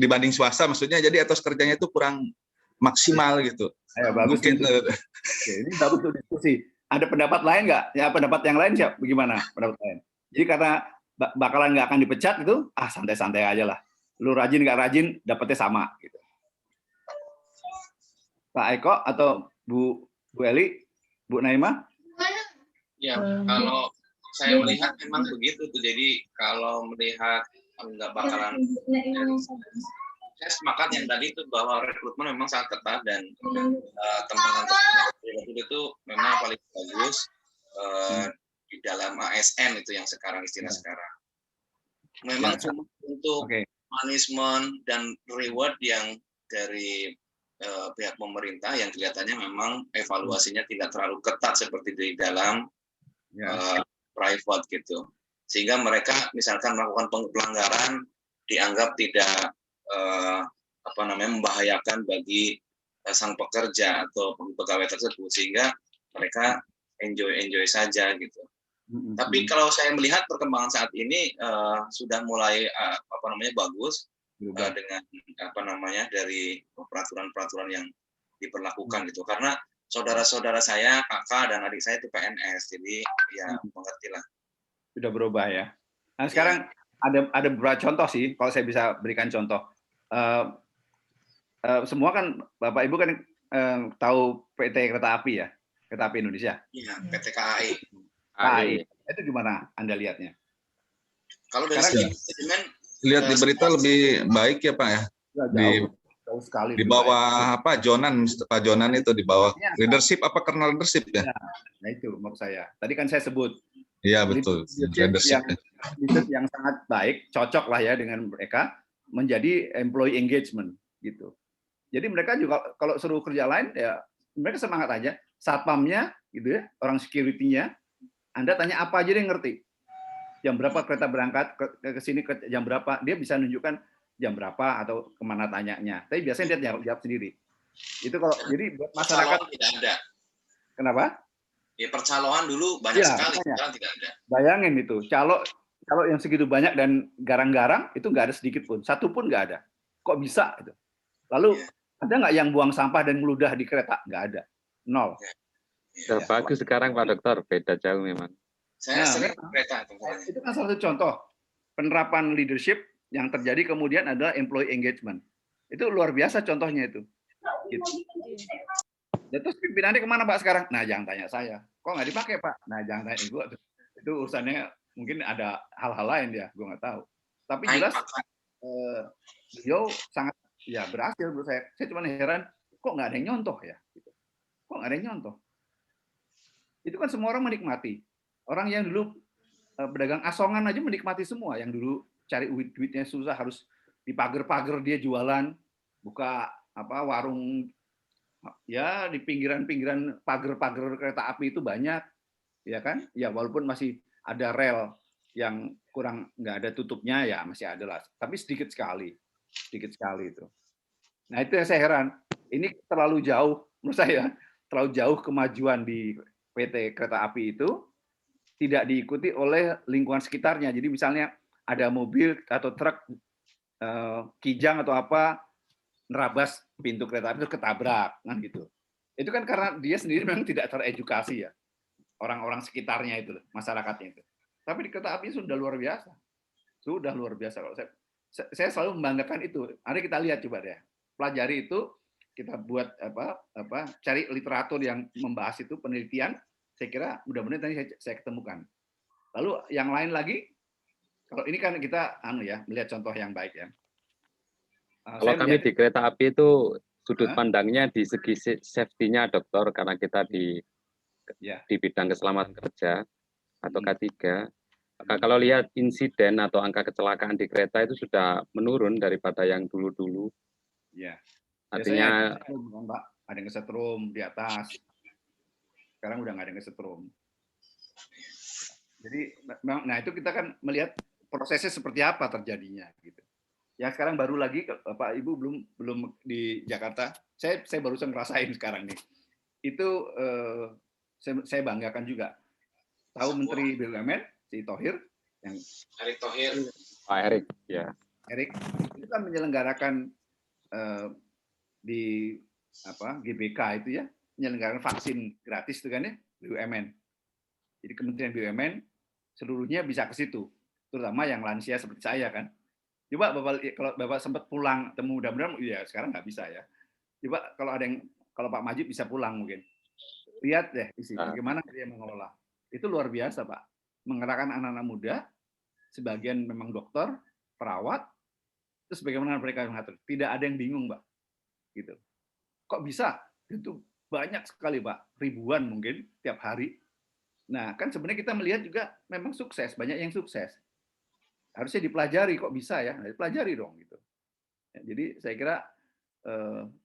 dibanding swasta, maksudnya jadi etos kerjanya itu kurang maksimal gitu. Ya, bagus. Mungkin, oke, ini bagus untuk diskusi. Ada pendapat lain nggak? Ya pendapat yang lain siap? Bagaimana pendapat lain? Jadi karena bakalan nggak akan dipecat itu, santai-santai aja lah. Lu rajin nggak rajin, dapetnya sama. Gitu. Pak Eko atau Bu Eli, Bu Naima? Ya, kalau saya melihat memang begitu tuh. Jadi kalau melihat nggak bakalan, saya sepakat yang tadi itu bahwa rekrutmen memang sangat ketat dan teman-teman itu memang paling bagus di dalam ASN itu yang sekarang istilah sekarang. Memang cuma untuk punishment dan reward yang dari pihak pemerintah yang kelihatannya memang evaluasinya tidak terlalu ketat seperti di dalam private gitu. Sehingga mereka misalkan melakukan pelanggaran dianggap tidak membahayakan bagi sang pekerja atau pegawai tersebut, sehingga mereka enjoy saja gitu. Tapi kalau saya melihat perkembangan saat ini sudah mulai bagus dengan dari peraturan-peraturan yang diperlakukan gitu. Karena saudara-saudara saya, kakak dan adik saya itu PNS, jadi ya mengertilah. Sudah berubah ya. Nah sekarang ada beberapa contoh sih, kalau saya bisa berikan contoh. Semua kan Bapak Ibu kan tahu PT Kereta Api ya, Kereta Api Indonesia. Iya, PT KAI. KAI. Itu gimana Anda lihatnya? Kalau dari segi manajemen, lihat di berita lebih baik ya Pak ya. Jauh sekali. Di bawah apa Jonan, Pak Jonan itu di bawah leadership apa karena leadership ya? Nah itu maksud saya. Tadi kan saya sebut. Iya betul. Leadership yang sangat baik, cocok lah ya dengan mereka menjadi employee engagement gitu. Jadi mereka juga kalau suruh kerja lain ya mereka semangat aja. Satpamnya gitu ya, orang security-nya, Anda tanya apa aja dia ngerti. Jam berapa kereta berangkat ke sini jam berapa, dia bisa nunjukkan jam berapa atau kemana tanyanya. Tapi biasanya dia jawab sendiri. Itu kalau jadi buat masyarakat tidak ada. Kenapa? Ya percaloan dulu banyak sekali, sekarang tidak ada. Bayangin itu, calo yang segitu banyak dan garang-garang itu nggak ada sedikit pun, satu pun nggak ada. Kok bisa? Gitu. Lalu ada nggak yang buang sampah dan meludah di kereta? Nggak ada, nol. Ya, bagus sekarang Pak Dokter, beda jauh memang. Saya sering kereta. Itu kan salah satu contoh penerapan leadership yang terjadi kemudian adalah employee engagement. Itu luar biasa contohnya itu. Gitu. Ya, terus pimpinannya kemana Pak sekarang? Nah jangan tanya saya. Kok nggak dipakai Pak? Nah jangan tanya gue. Itu urusannya mungkin ada hal-hal lain ya, gue nggak tahu. Tapi jelas beliau sangat ya berhasil menurut saya. Saya cuma heran, kok nggak ada yang nyontoh ya? Kok nggak ada yang nyontoh? Itu kan semua orang menikmati. Orang yang dulu pedagang asongan aja menikmati semua. Yang dulu cari duitnya susah, harus di pagar-pagar dia jualan, buka warung ya di pinggiran-pinggiran pagar-pagar kereta api itu banyak, ya kan? Ya walaupun masih ada rel yang kurang nggak ada tutupnya ya masih ada lah, tapi sedikit sekali itu. Nah itu yang saya heran. Ini terlalu jauh menurut saya, terlalu jauh kemajuan di PT Kereta Api itu tidak diikuti oleh lingkungan sekitarnya. Jadi misalnya ada mobil atau truk kijang atau apa nerabas pintu kereta api itu ketabrak kan gitu. Itu kan karena dia sendiri memang tidak teredukasi ya. Orang-orang sekitarnya itu, masyarakatnya itu. Tapi di kereta api sudah luar biasa. Sudah luar biasa kalau saya selalu membanggakan itu. Mari kita lihat coba deh. Pelajari itu, kita buat cari literatur yang membahas itu, penelitian. Saya kira mudah-mudahan tadi saya ketemukan. Lalu yang lain lagi, kalau ini kan kita melihat contoh yang baik ya. Kalau kami di kereta api itu sudut pandangnya di segi safety-nya Dokter, karena kita di bidang keselamatan kerja atau K3. Kalau lihat insiden atau angka kecelakaan di kereta itu sudah menurun daripada yang dulu-dulu. Ya. Artinya ada yang kesetrum di atas. Sekarang udah nggak ada yang kesetrum. Jadi, nah itu kita kan melihat prosesnya seperti apa terjadinya gitu. Yang sekarang baru lagi Pak Ibu belum di Jakarta. Saya barusan ngerasain sekarang nih. Itu saya banggakan juga. Tahu Menteri BUMN si Thohir yang Erick Thohir. Pak Erick ya. Erick itu kan menyelenggarakan di GBK itu ya, menyelenggarakan vaksin gratis itu kan ya, BUMN. Jadi Kementerian BUMN seluruhnya bisa ke situ, terutama yang lansia seperti saya kan. Coba kalau Bapak sempat pulang, mudah-mudahan ya sekarang nggak bisa ya. Coba kalau Pak Majid bisa pulang mungkin. Lihat deh bagaimana dia mengelola. Itu luar biasa Pak. Mengerahkan anak-anak muda, sebagian memang dokter, perawat, terus bagaimana mereka mengatur. Tidak ada yang bingung Pak. Gitu. Kok bisa? Itu banyak sekali Pak, ribuan mungkin tiap hari. Nah kan sebenarnya kita melihat juga memang sukses, banyak yang sukses. Harusnya dipelajari, kok bisa ya? Nah, dipelajari dong gitu. Ya, jadi saya kira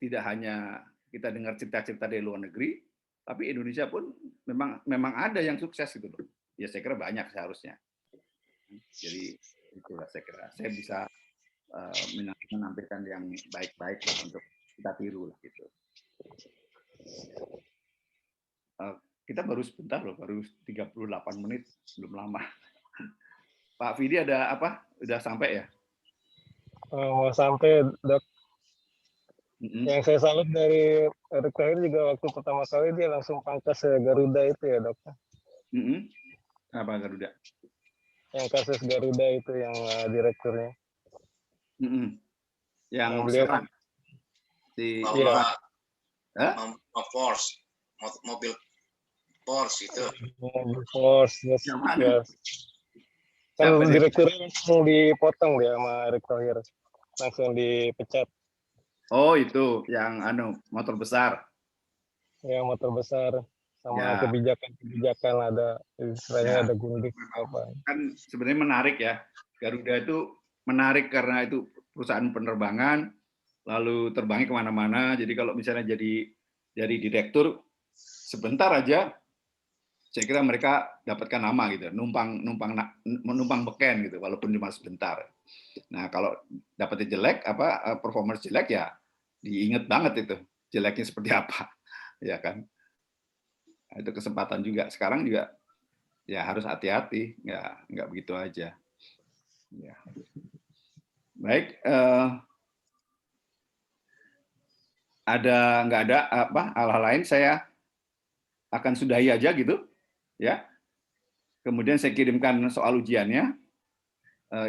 tidak hanya kita dengar cerita-cerita dari luar negeri, tapi Indonesia pun memang ada yang sukses gitu loh. Ya saya kira banyak seharusnya. Jadi itulah saya kira. Saya bisa menampilkan yang baik-baik untuk kita tiru lah gitu. Kita baru sebentar loh, baru 38 menit, belum lama. Pak Vidi ada apa? Udah sampai ya? Mau sampai, Dok. Yang saya salut dari Erick Thohir juga waktu pertama kali dia langsung pangkas Garuda itu ya, Dok. Kenapa Garuda? Yang kasus Garuda itu yang direkturnya. Yang beliau sekarang di mobil Porsche itu. Mobil Porsche, yes. Kan Siapa dia? direkturnya langsung dipotong dia sama Erick Thohir, langsung dipecat. Oh itu yang motor besar. Ya motor besar sama Ya. kebijakan ada istilahnya Ya. ada gundik apa. Kan sebenarnya menarik ya. Garuda itu menarik karena itu perusahaan penerbangan, lalu terbangnya kemana-mana. Jadi kalau misalnya jadi direktur sebentar aja, saya kira mereka dapatkan nama gitu, numpang beken gitu, walaupun cuma sebentar. Nah kalau dapetnya jelek, performance jelek ya diinget banget itu jeleknya seperti apa, ya kan? Itu kesempatan juga. Sekarang juga ya harus hati-hati, nggak begitu aja. Ya. Baik, nggak ada hal-hal lain, saya akan sudahi aja gitu, ya. Kemudian saya kirimkan soal ujiannya,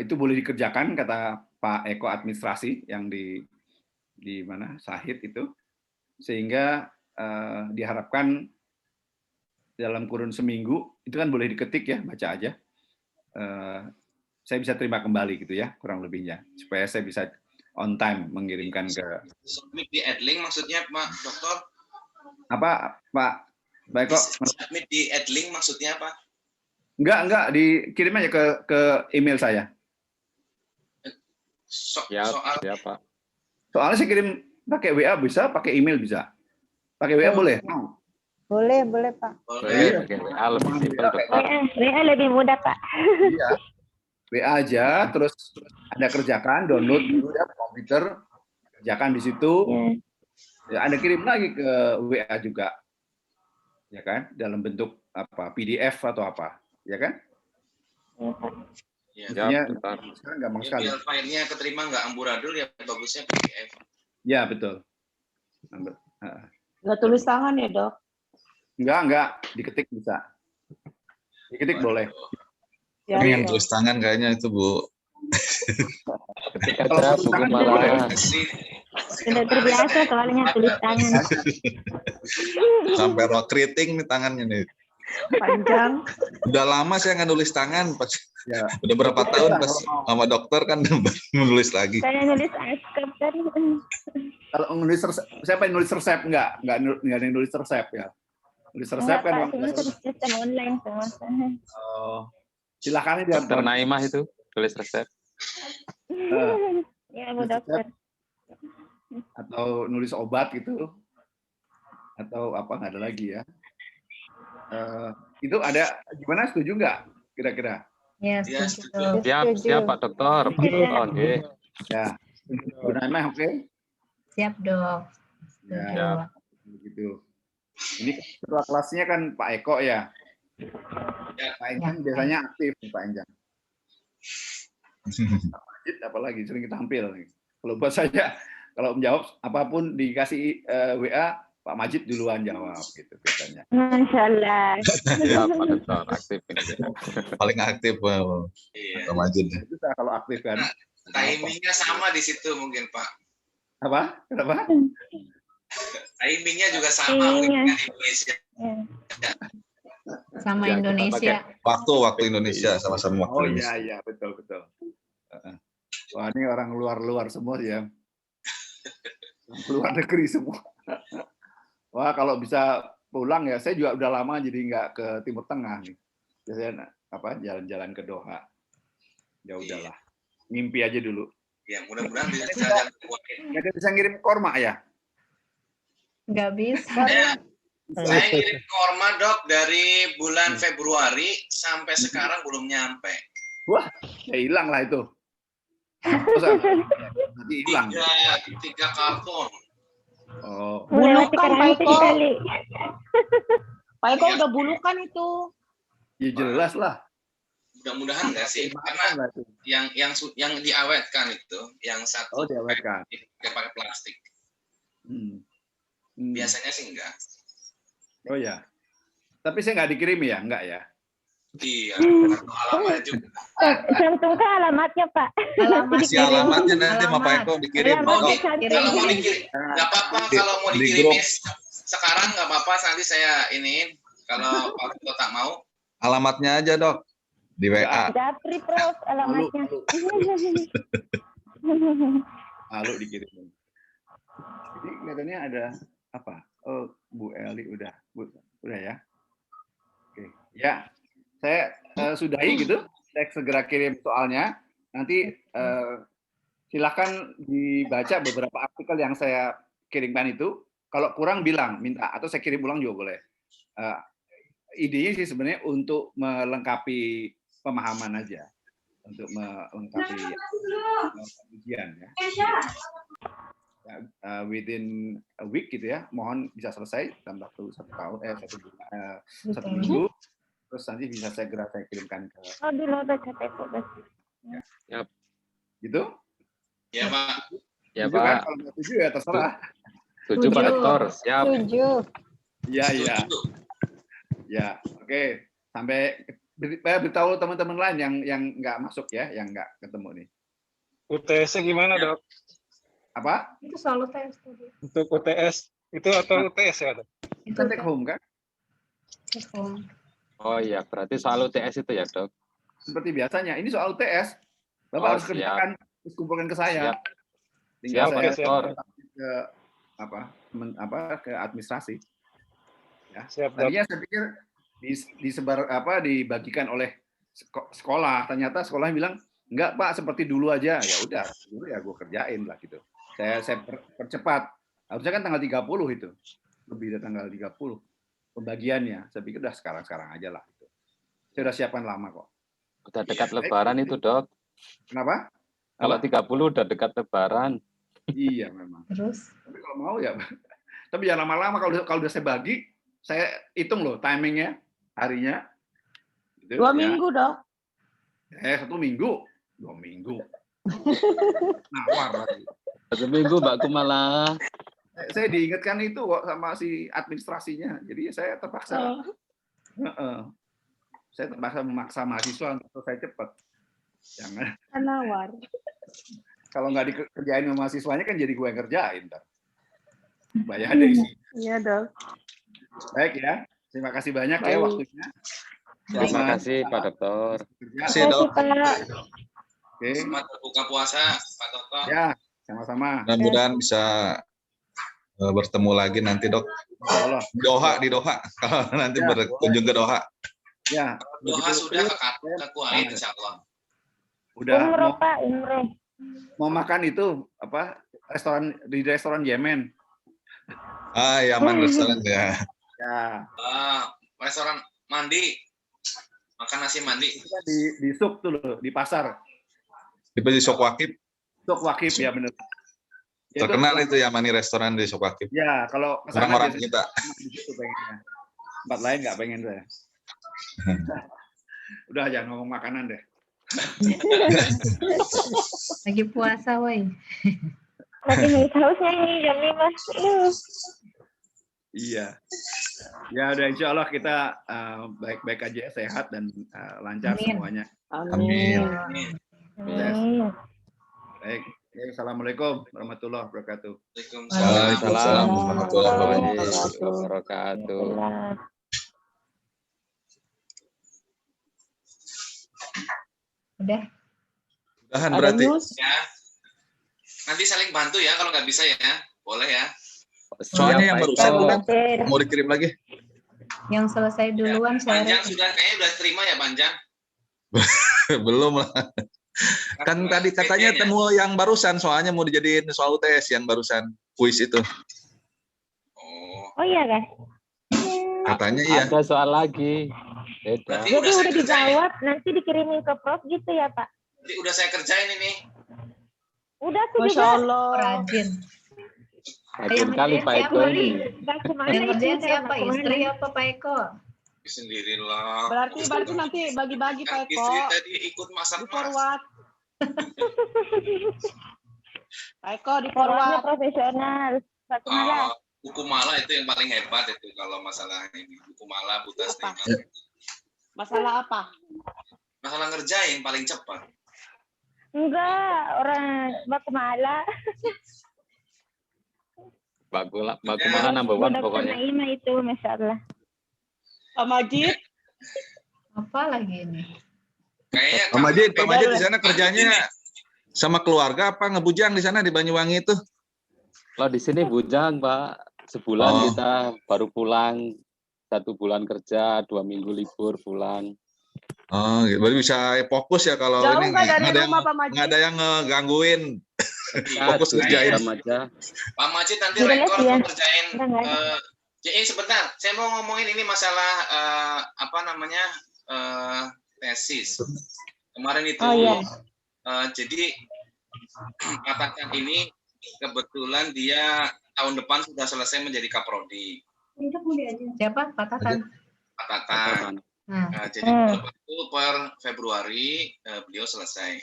itu boleh dikerjakan kata Pak Eko administrasi yang di mana Sahid itu, sehingga diharapkan dalam kurun seminggu itu kan boleh diketik ya, baca aja. Saya bisa terima kembali gitu ya, kurang lebihnya, supaya saya bisa on time mengirimkan ke. Submit di Edlink maksudnya Pak Dokter? Apa Pak Eko? Submit di Edlink maksudnya apa? Enggak, dikirim aja ke email saya. Siapa? Soalnya saya kirim pakai WA bisa, pakai email bisa. Pakai WA boleh? Boleh Pak. Boleh, pakai WA lebih simpel, Dokter. WA lebih mudah, Pak. Iya. WA aja, terus Anda kerjakan, download dulu ya komputer, kerjakan di situ. Ya, Anda kirim lagi ke WA juga. Ya kan? Dalam bentuk PDF atau apa, ya kan? Ya, sekarang gampang sekali. Biar filenya keterima nggak amburadul ya, bagusnya PDF. Ya, betul. Nggak tulis tangan ya, Dok? Enggak, diketik bisa. Diketik boleh. Ya, tapi yang tulis tangan kayaknya itu, Bu. Ketik aja buku malah. Sudah terbiasa soalnya tulis tangan. Sampai rock keriting nih tangannya nih. Panjang. Udah lama saya nggak nulis tangan, pas ya. Udah berapa tahun pas sama dokter kan menulis lagi. Saya nulis askep kan. Kalau nulis siapa yang nulis resep enggak ada yang nulis resep ya. Nulis resep kan sistem online semua. Oh. Silakan aja Dokter Naimah itu tulis resep. Ya, Bu Dokter. Atau nulis obat gitu. Atau apa nggak ada lagi ya. Itu ada gimana, setuju nggak kira-kira? Ya, setuju. Siap Pak Dokter. Pak Dokter, nggih. Ya. Bu Naimah oke? Siap, Dok. Ya, begitu. Ini ketua kelasnya kan Pak Eko ya. Pak Enjang biasanya aktif Pak Enjang. Pak Majid apalagi sering tampil. Kalau buat saya, kalau menjawab apapun dikasih WA, Pak Majid duluan jawab gitu biasanya. Masyaallah. Ya, Pak Dokter aktif ini. Paling aktif Pak Majid. Itu kalau aktif kan. Timingnya sama di situ mungkin Pak. Apa? Kenapa? Timingnya juga sama mungkin di Indonesia. Sama Indonesia. Waktu Indonesia sama-sama waktu Indonesia. Oh iya betul. Wah ini orang luar semua ya. Luar negeri semua. Wah kalau bisa pulang ya, saya juga udah lama jadi nggak ke Timur Tengah nih. Biasanya jalan-jalan ke Doha. Ya udahlah, mimpi aja dulu. Ya mudah-mudahan bisa jalan. Nggak bisa ngirim korma ya? Nggak bisa. Saya ngirim korma Dok dari bulan Februari sampai sekarang belum nyampe. Wah, ya hilang lah itu. Nanti hilang. 3 karton. Oh. Bulukan Pak Eko. Pak Eko udah bulukan itu. Ya jelas lah. Mudah-mudahan nggak sih, karena yang diawetkan itu, yang satu diawetkan. Pakai plastik. Biasanya sih enggak. Oh ya. Tapi saya nggak dikirim ya, enggak ya? Iya, alamatnya juga. Cantumkan alamatnya, Pak. Kasih alamatnya nanti sama Pak Eko dikirim. Kalau mau dikirim, nggak apa-apa. Kalau mau dikirimin sekarang nggak apa-apa. Nanti saya iniin. Kalau Pak Eko tak mau. Alamatnya aja, Dok. Di WA. Japri, Prof, alamatnya. Lalu dikirimin. Jadi kelihatannya ada apa? Oh, Bu Eli udah ya. Oke, ya. Saya sudahi gitu. Saya segera kirim soalnya. Nanti silakan dibaca beberapa artikel yang saya kirimkan itu. Kalau kurang bilang, minta atau saya kirim ulang juga boleh. Idenya sih sebenarnya untuk melengkapi pemahaman aja, untuk melengkapi ujian ya. Within a week gitu ya, mohon bisa selesai dalam waktu satu minggu, terus nanti bisa segera saya kirimkan ke. Oh, di luar KTP. Ya. Gitu? Ya, Pak. Ya, Pak. Kan? Kalau nggak setuju ya terserah. Setuju, Pak Rektor. Siap. Setuju. Iya, iya. Ya, oke. Sampai beritahu teman-teman lain yang nggak masuk ya, yang nggak ketemu nih. UTS-nya gimana, Dok? Apa? Itu soal UTS tadi. Untuk UTS itu atau UTS ya, Dok? Itu take home kan? Take home. Oh iya, berarti soal UTS itu ya, Dok? Seperti biasanya. Ini soal UTS. Bapak harus kerjakan, terus kumpulkan ke saya. Siap. Tinggal Siap, saya ke administrasi. Ya. Siap, tadinya saya pikir dibagikan oleh sekolah. Ternyata sekolahnya bilang, enggak Pak, seperti dulu aja. Ya udah, dulu ya gue kerjain lah gitu. Saya percepat. Harusnya kan tanggal 30 itu. Lebih dari tanggal 30 pembagiannya. Saya pikir udah sekarang aja lah. Gitu. Saya udah siapkan lama kok. Udah dekat Lebaran itu, Dok. Kenapa? Kalau 30 udah dekat Lebaran. Iya memang. Terus? Tapi kalau mau ya. Tapi jangan lama-lama. Kalau udah saya bagi, saya hitung loh timingnya, harinya. Gitu, 2 minggu, Dok. 1 minggu. 2 minggu. Nawar lagi. 1 minggu, Mbak Kumala. Saya diingatkan itu kok sama si administrasinya. Jadi saya terpaksa. Saya terpaksa memaksa mahasiswa untuk selesai cepat. Jangan. Nawar. Kalau nggak dikerjain sama mahasiswanya kan jadi gue yang kerjain. Bayar deh sih. Iya, Dok. Baik ya. Terima kasih banyak ya waktunya. Terima kasih, Pak Dokter. Terima kasih, Dok. Oke. Selamat berbuka puasa, Pak Dokter. Ya, sama-sama. Mudah-mudahan bisa bertemu lagi nanti, Dok. Di Doha. Kalau nanti berkunjung ke Doha. Ya. Doha sudah ke Kuwait, insya Allah. Udah Umroh, Pak, umroh. Mau makan itu apa? Restoran Yemen. Yaman restoran ya. Ya. Restoran mandi. Makan nasi mandi. Kita di Suk tuh loh, di pasar. Di Suk Wakif. Suk Wakif ya benar. Terkenal itu Yamani restoran di Suk Wakif. Ya, kalau orang-orang kita. Tempat lain nggak pengen saya. Udah jangan ngomong makanan deh. Lagi puasa, woi. Lagi hausnya ini jam 5. Iya. Ya udah insya Allah kita baik-baik aja, sehat dan lancar semuanya. Amin. Baik. Assalamualaikum warahmatullahi wabarakatuh. Waalaikumsalam warahmatullahi wabarakatuh. Udahan berarti. Ya. Nanti saling bantu ya kalau nggak bisa ya. Boleh ya. Soalnya yang barusan udah mau dikirim lagi. Yang selesai duluan saya. Panjang kayaknya udah terima ya Panjang. Belum lah. Kan tadi katanya temu yang barusan soalnya mau dijadiin soal UTS yang barusan kuis itu. Oh iya kan? Katanya iya. Ada soal lagi. Jadi udah dijawab, nanti dikirimin ke Prof gitu ya Pak? Jadi udah saya kerjain ini. Udah sih Masya Allah. Rajin. Rajin kali Pak Eko ini. Yang kerjaan siapa? Istri apa Pak Eko? Sendirilah. Berarti nanti bagi-bagi Pak Eko. Istri tadi ikut masak di forward. Pak Eko di forward. forward. Profesional. Buku Mala itu yang paling hebat itu kalau masalah ini. Buku Mala Buta Seniman. Masalah apa? Masalah ngerjain paling cepat. Enggak, orang Bakumala. Bakumala number one pokoknya. Naima itu, Masya Allah. Pak Majid? Apa lagi ini? Kayaknya Pak Majid di sana kerjanya sama keluarga apa ngebujang di sana di Banyuwangi itu? Kalau di sini bujang, Pak. Sebulan kita baru pulang, 1 bulan kerja, 2 minggu libur pulang. Oh, gitu. Berarti bisa fokus ya kalau Jauh ini nggak ada yang ngegangguin. Fokus kerjain. Pak Majid nanti rekor kerjain. Jadi sebentar, saya mau ngomongin ini masalah tesis. Kemarin itu, jadi katakan ini kebetulan dia tahun depan sudah selesai menjadi kaprodi. Siapa? Pak Tatan. Pak Tatan. Nah, jadi itu per Februari beliau selesai.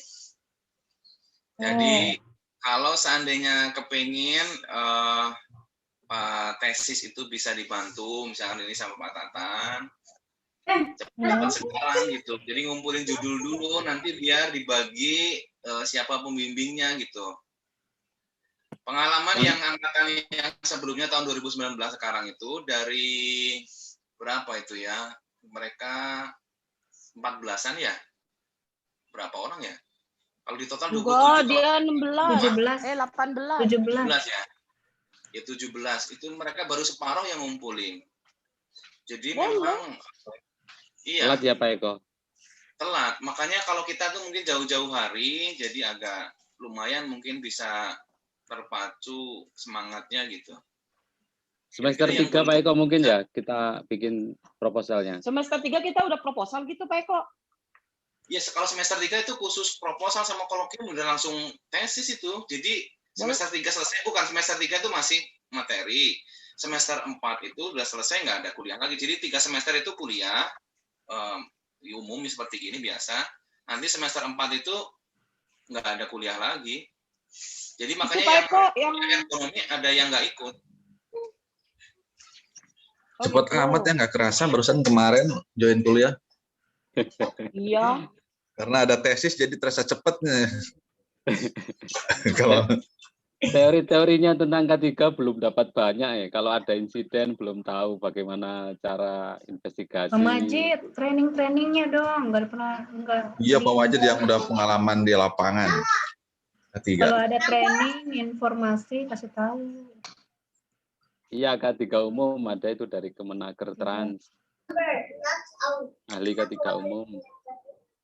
Jadi kalau seandainya kepingin tesis itu bisa dibantu, misalkan ini sama Pak Tatan, dapat sekarang gitu. Jadi ngumpulin judul dulu, nanti biar dibagi siapa pembimbingnya gitu. Pengalaman yang angkatan yang sebelumnya tahun 2019 sekarang itu dari berapa itu ya? Mereka 14-an ya? Berapa orang ya? Kalau di total 27. Dia 16. 18. 17 ya? Ya 17. Itu mereka baru separuh yang ngumpulin. Jadi memang telat ya Pak Eko? Telat. Makanya kalau kita tuh mungkin jauh-jauh hari, jadi agak lumayan mungkin bisa terpacu semangatnya gitu. Semester 3 Pak Eko mungkin ya kita bikin proposalnya. Semester 3 kita udah proposal gitu Pak Eko? Ya, kalau semester 3 itu khusus proposal sama kolokium udah langsung tesis itu. Jadi semester 3 selesai, bukan semester 3 itu masih materi. Semester 4 itu udah selesai, nggak ada kuliah lagi. Jadi 3 semester itu kuliah umum seperti ini biasa. Nanti semester 4 itu nggak ada kuliah lagi. Jadi makanya yang ekonomi ada yang nggak ikut. Cepet amat ya, nggak kerasa barusan kemarin join kuliah. Iya. Karena ada tesis jadi terasa cepetnya. Kalau teori-teorinya tentang K3 belum dapat banyak ya. Kalau ada insiden belum tahu bagaimana cara investigasi. Pak Majid, training-trainingnya dong, nggak pernah Iya Pak Majid yang udah pengalaman di lapangan. K3. Kalau ada training, informasi kasih tahu. Iya K3 umum ada itu dari Kemenaker Trans. Ahli K3 umum.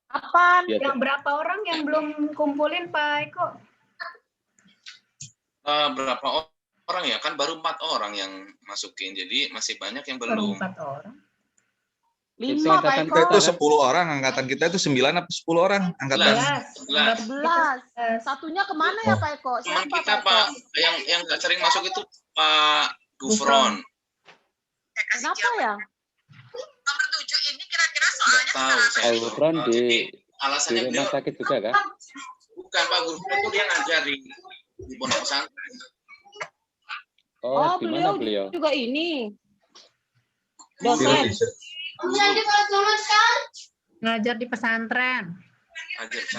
Apa? Yang berapa orang yang belum kumpulin Pak Eko? Berapa orang ya? Kan baru 4 orang yang masukin. Jadi masih banyak yang belum. Baru 4 orang. 5 Pak Eko. Kita itu 10 orang, angkatan kita itu 9 atau 10 orang angkatan. 11. Satunya kemana ya Pak Eko? Teman kita Pak yang nggak sering masuk itu Pak Gufron. Kenapa ya? Nomor 7 ini kira-kira soalnya tahu saya. Gufron di rumah sakit juga kan? Bukan Pak Gufron itu dia ngajar di pondok pesantren. Oh, di mana beliau? Juga ini. Dosen. Ngajar di pesantren.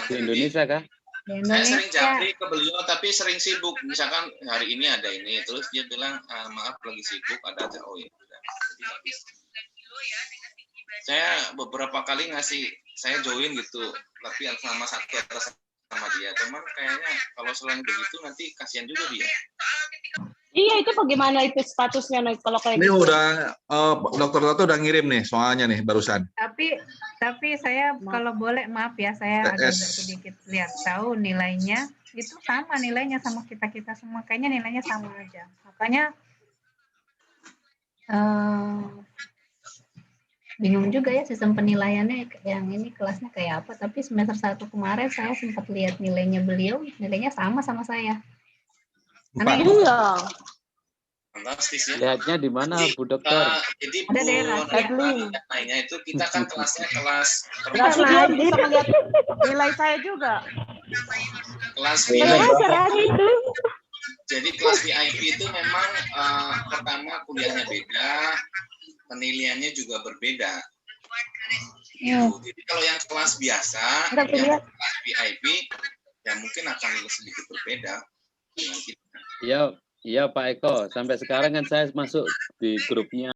Di Indonesia kah? Saya sering japri ke beliau tapi sering sibuk. Misalkan hari ini ada ini, terus dia bilang maaf lagi sibuk, ada oh ya. Saya beberapa kali saya join gitu, tapi sama satu atas sama dia. Cuman kayaknya kalau selain begitu nanti kasihan juga dia. Iya, itu bagaimana itu statusnya kalau kayak ini gitu? Udah Dokter Toto udah ngirim nih soalnya nih barusan. Tapi saya kalau boleh maaf ya, saya agak sedikit lihat tahu nilainya itu sama nilainya sama kita semua, kayaknya nilainya sama aja. Makanya bingung juga ya sistem penilaiannya yang ini kelasnya kayak apa. Tapi semester 1 kemarin saya sempat lihat nilainya beliau, nilainya sama saya. Iya. Fantastis ya. Lihatnya di mana Bu Dokter? Jadi ada daerah lainnya itu kita kan kelasnya kelas Dia bisa melihat nilai saya juga. Kelas Jadi kelas VIP itu memang pertama kuliahnya beda, penilaiannya juga berbeda. Jadi kalau yang kelas biasa, yang kelas VIP, ya mungkin akan sedikit berbeda dengan kita. Iya Pak Eko, sampai sekarang kan saya masuk di grupnya